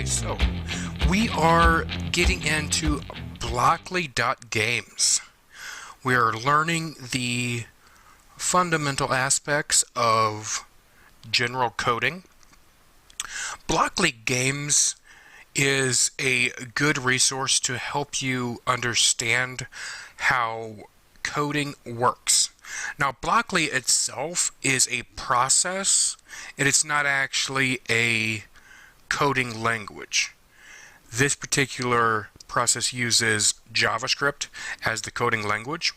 so we are getting into Blockly.games. We are learning the fundamental aspects of general coding. Blockly.games is a good resource to help you understand how coding works. Now, Blockly itself is a process, and it's not actually a coding language. This particular process uses JavaScript as the coding language.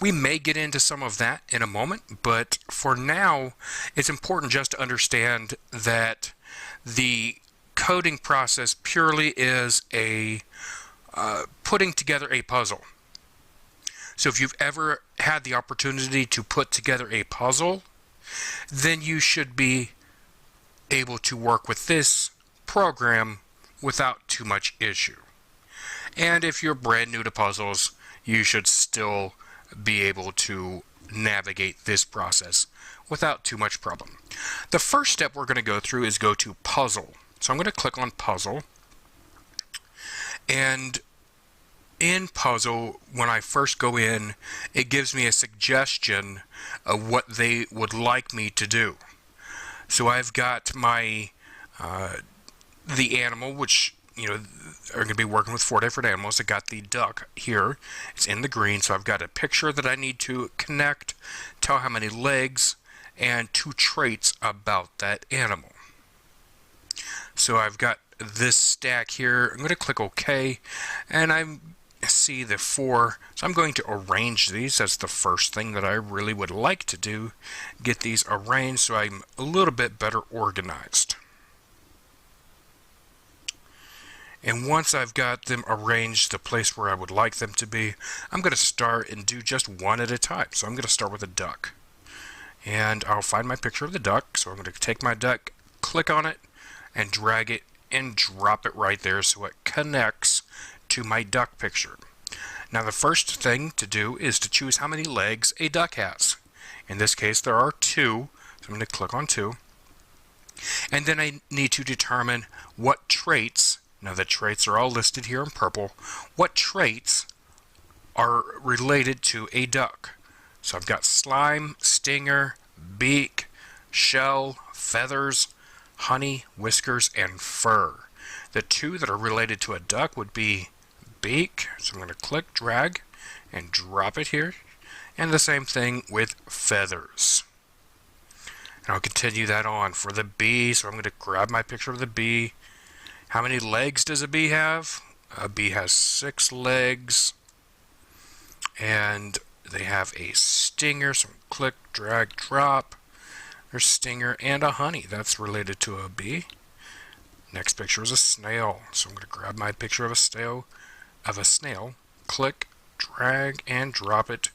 We may get into some of that in a moment, but for now, it's important just to understand that the coding process purely is a putting together a puzzle. So if you've ever had the opportunity to put together a puzzle, then you should be able to work with this program without too much issue. And if you're brand new to puzzles, you should still be able to navigate this process without too much problem. The first step we're going to go through is go to puzzle. So I'm going to click on puzzle, and in puzzle, when I first go in, it gives me a suggestion of what they would like me to do. So I've got my the animal, which are going to be working with 4 different animals. I got the duck here. It's in the green, so I've got a picture that I need to connect, tell how many legs, and 2 traits about that animal. So I've got this stack here. I'm going to click OK, and I see the 4. So I'm going to arrange these. That's the first thing that I really would like to do. Get these arranged so I'm a little bit better organized. And once I've got them arranged the place where I would like them to be, I'm going to start and do just one at a time. So I'm going to start with a duck. And I'll find my picture of the duck. So I'm going to take my duck, click on it, and drag it and drop it right there so it connects to my duck picture. Now the first thing to do is to choose how many legs a duck has. In this case there are 2, so I'm going to click on 2. And then I need to determine what traits, now the traits are all listed here in purple, what traits are related to a duck. So I've got slime, stinger, beak, shell, feathers, honey, whiskers, and fur. The 2 that are related to a duck would be beak, so I'm going to click, drag, and drop it here. And the same thing with feathers. And I'll continue that on for the bee, so I'm going to grab my picture of the bee. How many legs does a bee have? A bee has 6 legs. And they have a stinger, so click, drag, drop. There's stinger and a honey. That's related to a bee. Next picture is a snail. So I'm going to grab my picture of a snail, click, drag, and drop it.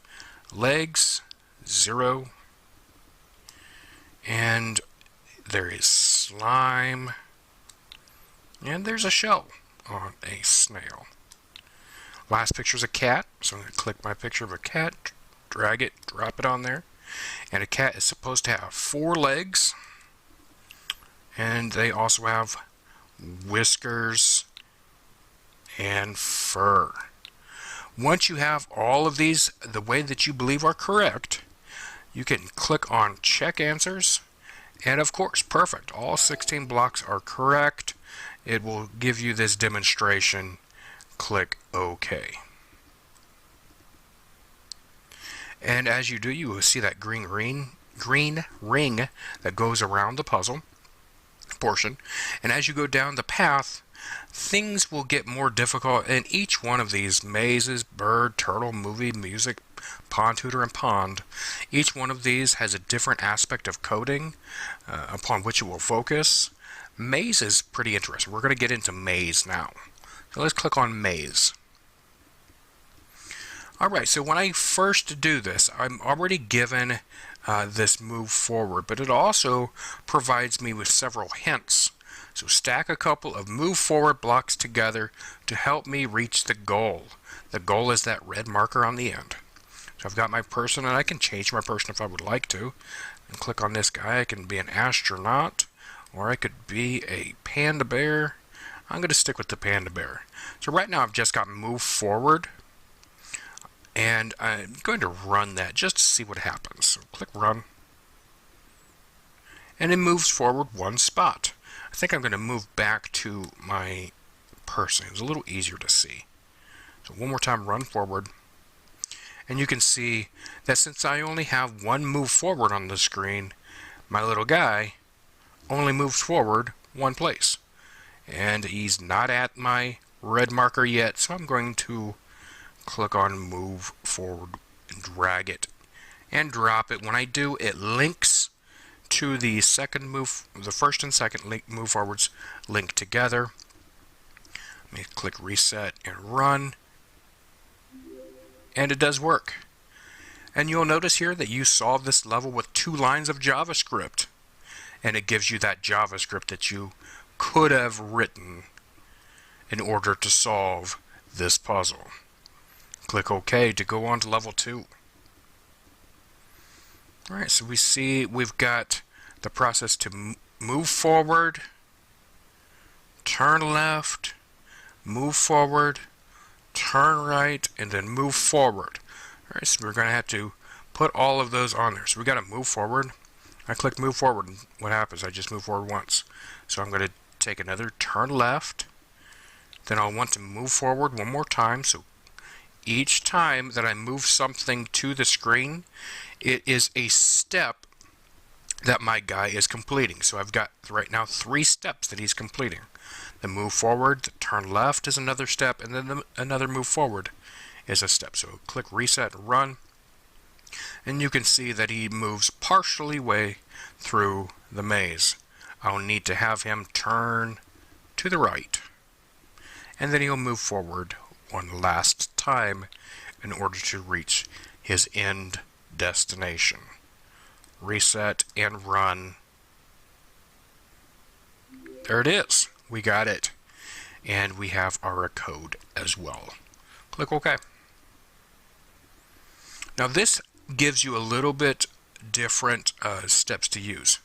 Legs, 0. And there is slime. And there's a shell on a snail. Last picture is a cat. So I'm going to click my picture of a cat, drag it, drop it on there. And a cat is supposed to have 4 legs. And they also have whiskers and fur. Once you have all of these the way that you believe are correct, you can click on check answers, and of course, perfect. All 16 blocks are correct. It will give you this demonstration. Click OK. And as you do, you will see that green ring that goes around the puzzle portion. And as you go down the path, things will get more difficult in each one of these mazes, bird, turtle, movie, music, pond tutor, and pond. Each one of these has a different aspect of coding upon which it will focus. Maze is pretty interesting. We're going to get into maze now. So let's click on maze. Alright, so when I first do this, I'm already given this move forward, but it also provides me with several hints. So stack a couple of move forward blocks together to help me reach the goal. The goal is that red marker on the end. So I've got my person, and I can change my person if I would like to. And click on this guy. I can be an astronaut, or I could be a panda bear. I'm going to stick with the panda bear. So right now I've just got move forward, and I'm going to run that just to see what happens. So click run, and it moves forward one spot. I think I'm going to move back to my person. It's a little easier to see. So one more time, run forward. And you can see that since I only have one move forward on the screen, my little guy only moves forward one place. And he's not at my red marker yet, so I'm going to click on move forward and drag it and drop it. When I do, it links to the second move, the first and second move forwards link together. Let me click reset and run. And it does work. And you'll notice here that you solve this level with 2 lines of JavaScript. And it gives you that JavaScript that you could have written in order to solve this puzzle. Click OK to go on to level 2. Alright, so we see we've got the process to move forward, turn left, move forward, turn right, and then move forward. Alright, so we're going to have to put all of those on there. So we got to move forward. I click move forward, and what happens? I just move forward once. So I'm going to take another turn left. Then I'll want to move forward one more time. So each time that I move something to the screen, it is a step that my guy is completing. So I've got right now 3 steps that he's completing. The move forward, the turn left is another step, and then another move forward is a step. So click reset and run, and you can see that he moves partially way through the maze. I'll need to have him turn to the right, and then he'll move forward one last time in order to reach his end destination. Reset and run. There it is. We got it. And we have our code as well. Click OK. Now this gives you a little bit different steps to use.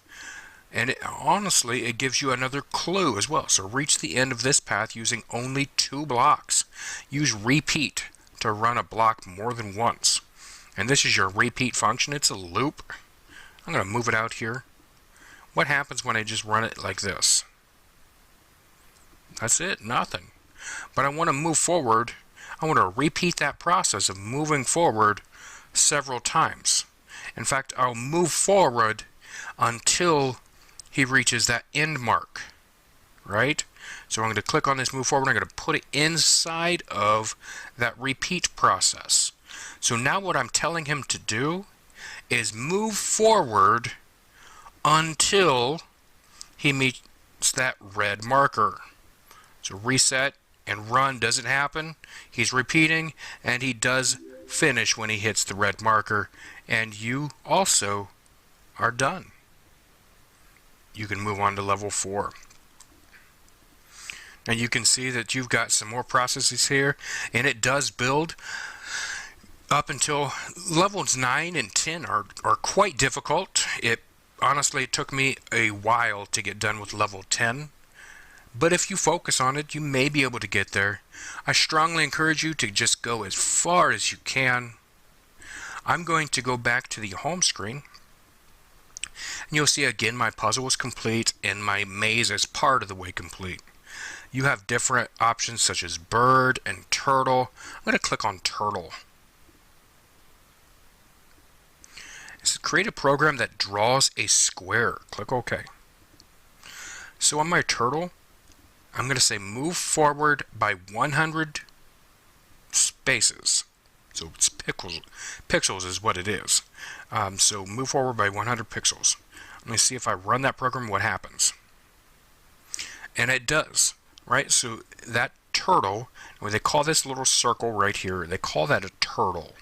And honestly, it gives you another clue as well. So reach the end of this path using only 2 blocks. Use repeat to run a block more than once. And this is your repeat function. It's a loop. I'm going to move it out here. What happens when I just run it like this? That's it, nothing. But I want to move forward. I want to repeat that process of moving forward several times. In fact, I'll move forward until he reaches that end mark, right? So I'm going to click on this move forward. I'm going to put it inside of that repeat process. So now what I'm telling him to do is move forward until he meets that red marker. So reset and run doesn't happen. He's repeating, and he does finish when he hits the red marker, and you also are done. You can move on to level 4. Now you can see that you've got some more processes here, and it does build up until levels 9 and 10 are quite difficult. Honestly, it took me a while to get done with level 10. But if you focus on it, you may be able to get there. I strongly encourage you to just go as far as you can. I'm going to go back to the home screen. And you'll see again my puzzle is complete and my maze is part of the way complete. You have different options such as bird and turtle. I'm going to click on turtle. It says create a program that draws a square. Click OK. So on my turtle, I'm going to say move forward by 100 spaces. So it's pixels. Pixels is what it is. So move forward by 100 pixels. Let me see if I run that program, what happens. And it does, right? So that turtle, what they call this little circle right here, they call that a turtle.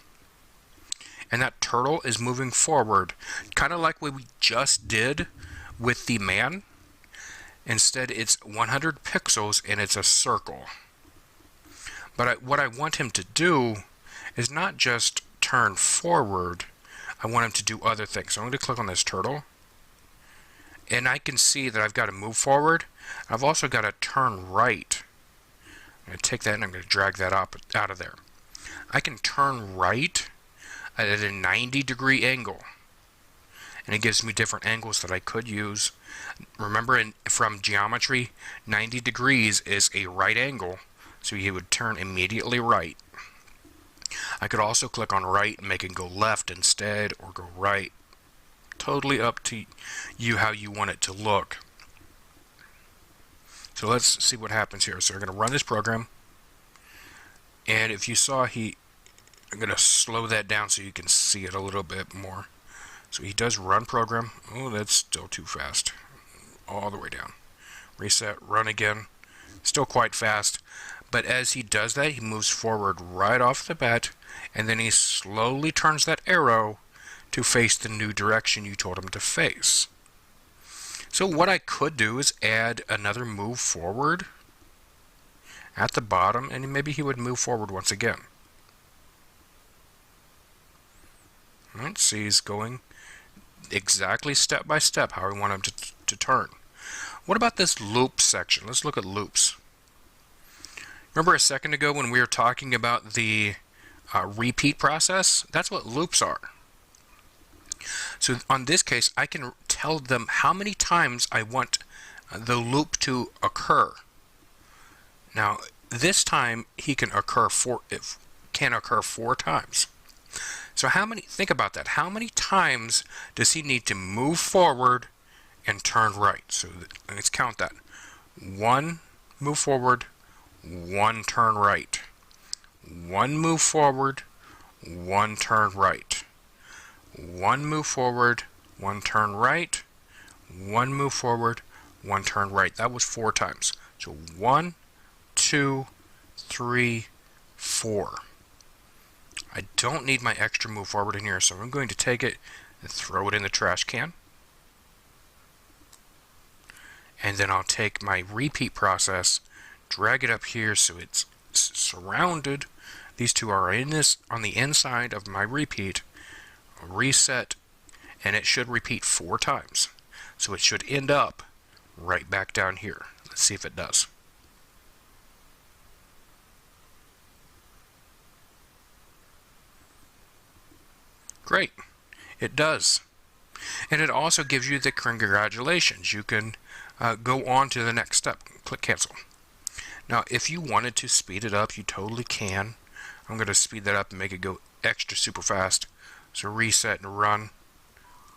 And that turtle is moving forward, kind of like what we just did with the man. Instead, it's 100 pixels and it's a circle. But what I want him to do is not just turn forward. I want him to do other things. So I'm going to click on this turtle. And I can see that I've got to move forward. I've also got to turn right. I'm going to take that and I'm going to drag that up out of there. I can turn right at a 90-degree angle. And it gives me different angles that I could use. Remember, from geometry, 90 degrees is a right angle, so you would turn immediately right. I could also click on right and make it go left instead, or go right. Totally up to you how you want it to look. So let's see what happens here. So we're going to run this program, and if you saw, I'm going to slow that down so you can see it a little bit more. So he does run program. Oh, that's still too fast. All the way down. Reset, run again. Still quite fast. But as he does that, he moves forward right off the bat, and then he slowly turns that arrow to face the new direction you told him to face. So what I could do is add another move forward at the bottom, and maybe he would move forward once again. Alright, see, he's going exactly step by step how I want him to turn. What about this loop section? Let's look at loops. Remember a second ago when we were talking about the repeat process? That's what loops are. So on this case, I can tell them how many times I want the loop to occur. Now, this time he can occur four times. So think about that. How many times does he need to move forward and turn right? So let's count that. 1 move forward, 1 turn right. 1 move forward, 1 turn right. 1 move forward, 1 turn right. 1 move forward, 1 turn right. That was 4 times. So 1, 2, 3, 4. I don't need my extra move forward in here, so I'm going to take it and throw it in the trash can. And then I'll take my repeat process, drag it up here so it's surrounded. These two are on the inside of my repeat. Reset, and it should repeat 4 times. So it should end up right back down here. Let's see if it does. Great, it does. And it also gives you the congratulations. You can go on to the next step. Click cancel. Now, if you wanted to speed it up, you totally can. I'm going to speed that up and make it go extra super fast. So reset and run,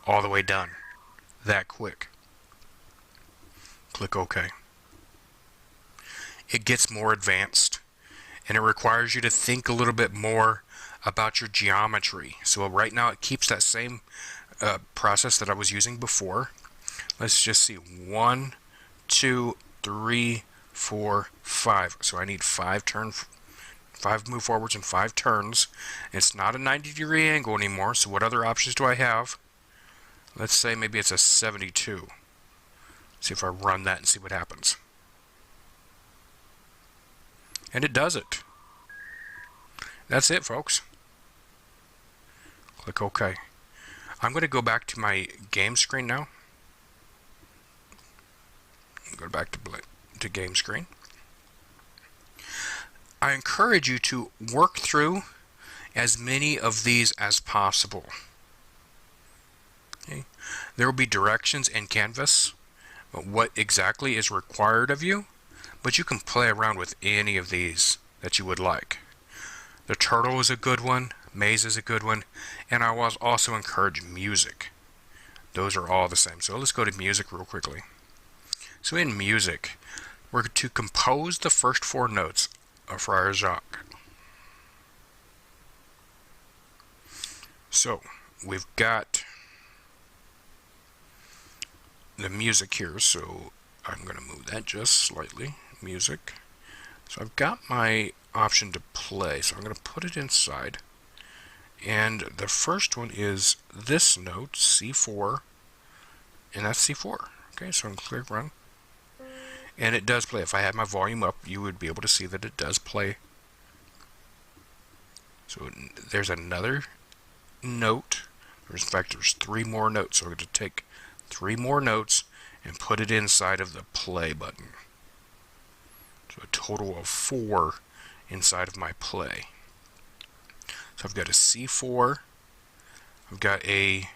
all the way done. That quick. Click OK. It gets more advanced, and it requires you to think a little bit more about your geometry. So right now it keeps that same process that I was using before. Let's just see. 1, 2, 3, 4, 5. So I need 5 move forwards and 5 turns. It's not a 90-degree angle anymore, so what other options do I have? Let's say maybe it's a 72. See if I run that and see what happens. And it does it. That's it, folks. Click OK. I'm going to go back to my game screen now. Go back to game screen. I encourage you to work through as many of these as possible. Okay. There will be directions in Canvas, what exactly is required of you, but you can play around with any of these that you would like. The turtle is a good one, maze is a good one, and I will also encourage music. Those are all the same. So let's go to music real quickly. So in music, we're to compose the first 4 notes of Friar Jacques. So we've got the music here, so I'm going to move that just slightly. Music. So I've got my option to play, so I'm going to put it inside. And the first one is this note, C4, and that's C4. Okay, so I'm going to click run. And it does play. If I had my volume up, you would be able to see that it does play. So there's another note. In fact, there's 3 more notes. So we're going to take 3 more notes and put it inside of the play button. So a total of 4 inside of my play. So I've got a C4, I've got a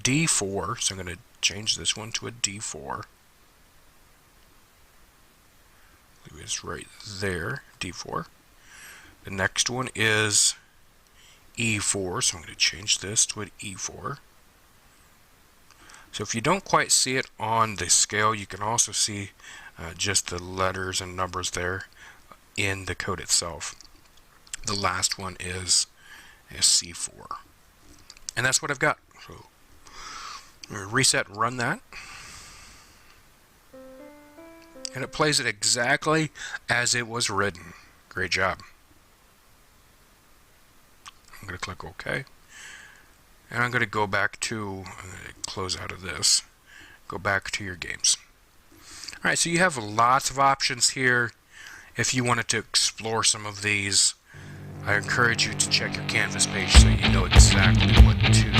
D4, so I'm going to change this one to a D4. It's right there, D4. The next one is E4, so I'm going to change this to an E4. So if you don't quite see it on the scale, you can also see just the letters and numbers there in the code itself. The last one is a C4. And that's what I've got. So I'm going to reset and run that. And it plays it exactly as it was written. Great job. I'm going to click OK. And I'm going to go back to, I'm going to close out of this, go back to your games. Alright, so you have lots of options here. If you wanted to explore some of these, I encourage you to check your Canvas page so you know exactly what to